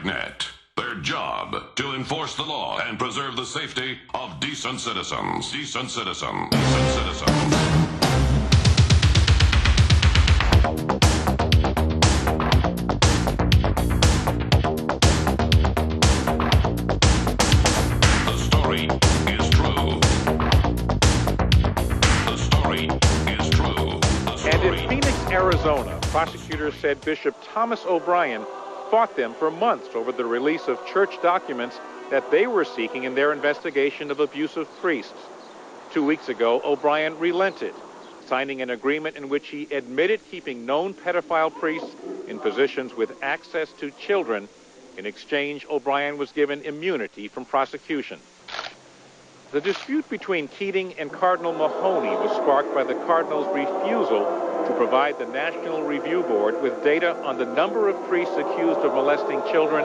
Dragnet. Their job to enforce the law and preserve the safety of decent citizens. Decent citizens. Decent citizens. The story is true. The story is true. And in Phoenix, Arizona, prosecutors said Bishop Thomas O'Brien fought them for months over the release of church documents that they were seeking in their investigation of abusive priests. 2 weeks ago, O'Brien relented, signing an agreement in which he admitted keeping known pedophile priests in positions with access to children. In exchange, O'Brien was given immunity from prosecution. The dispute between Keating and Cardinal Mahoney was sparked by the Cardinal's refusal to provide the National Review Board with data on the number of priests accused of molesting children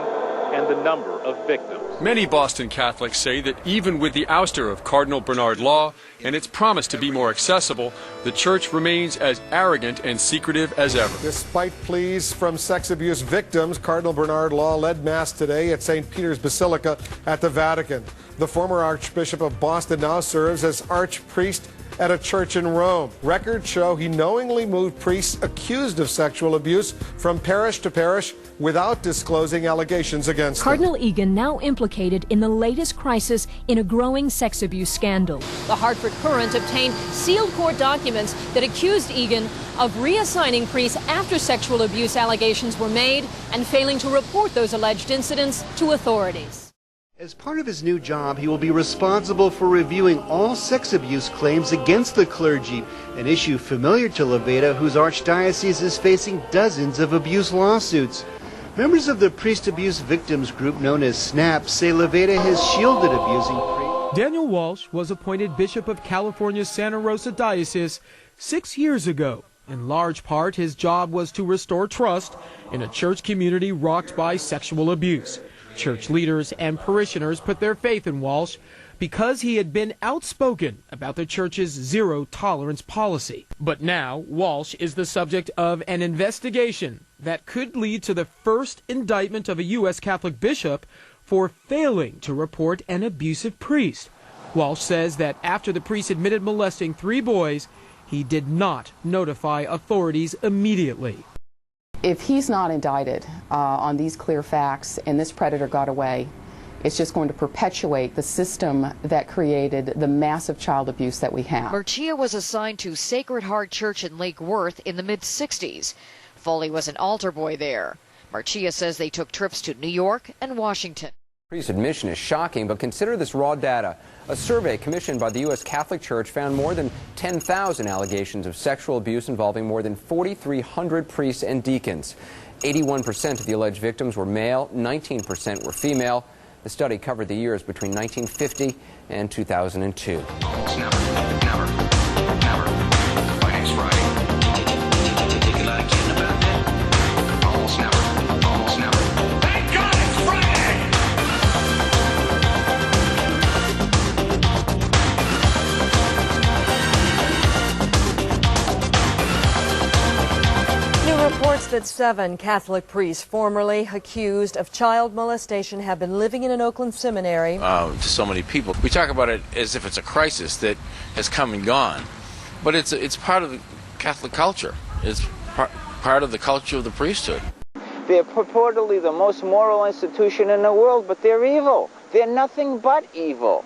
and the number of victims. Many Boston Catholics say that even with the ouster of Cardinal Bernard Law and its promise to be more accessible, the church remains as arrogant and secretive as ever. Despite pleas from sex abuse victims, Cardinal Bernard Law led Mass today at St. Peter's Basilica at the Vatican. The former Archbishop of Boston now serves as archpriest at a church in Rome. Records show he knowingly moved priests accused of sexual abuse from parish to parish without disclosing allegations against Cardinal Egan now implicated in the latest crisis in a growing sex abuse scandal. The Hartford Courant obtained sealed court documents that accused Egan of reassigning priests after sexual abuse allegations were made and failing to report those alleged incidents to authorities. As part of his new job, he will be responsible for reviewing all sex abuse claims against the clergy, an issue familiar to Levada, whose archdiocese is facing dozens of abuse lawsuits. Members of the priest abuse victims group known as SNAP say Levada has shielded abusing priests. Daniel Walsh was appointed Bishop of California's Santa Rosa Diocese 6 years ago. In large part, his job was to restore trust in a church community rocked by sexual abuse. Church leaders and parishioners put their faith in Walsh because he had been outspoken about the church's zero-tolerance policy. But now, Walsh is the subject of an investigation that could lead to the first indictment of a U.S. Catholic bishop for failing to report an abusive priest. Walsh says that after the priest admitted molesting 3 boys, he did not notify authorities immediately. If he's not indicted on these clear facts and this predator got away, it's just going to perpetuate the system that created the massive child abuse that we have. Marcia was assigned to Sacred Heart Church in Lake Worth in the mid-60s. Foley was an altar boy there. Marcia says they took trips to New York and Washington. Priest admission is shocking, but consider this raw data. A survey commissioned by the U.S. Catholic Church found more than 10,000 allegations of sexual abuse involving more than 4,300 priests and deacons. 81% of the alleged victims were male, 19% were female. The study covered the years between 1950 and 2002. Almost never. By next Friday. Take a lot of kidding about that. Almost never. Thank God it's Friday! New reports that 7 Catholic priests formerly accused of child molestation have been living in an Oakland seminary. To so many people. We talk about it as if it's a crisis that has come and gone, but it's part of the Catholic culture. It's part of the culture of the priesthood. They're purportedly the most moral institution in the world, but they're evil. They're nothing but evil.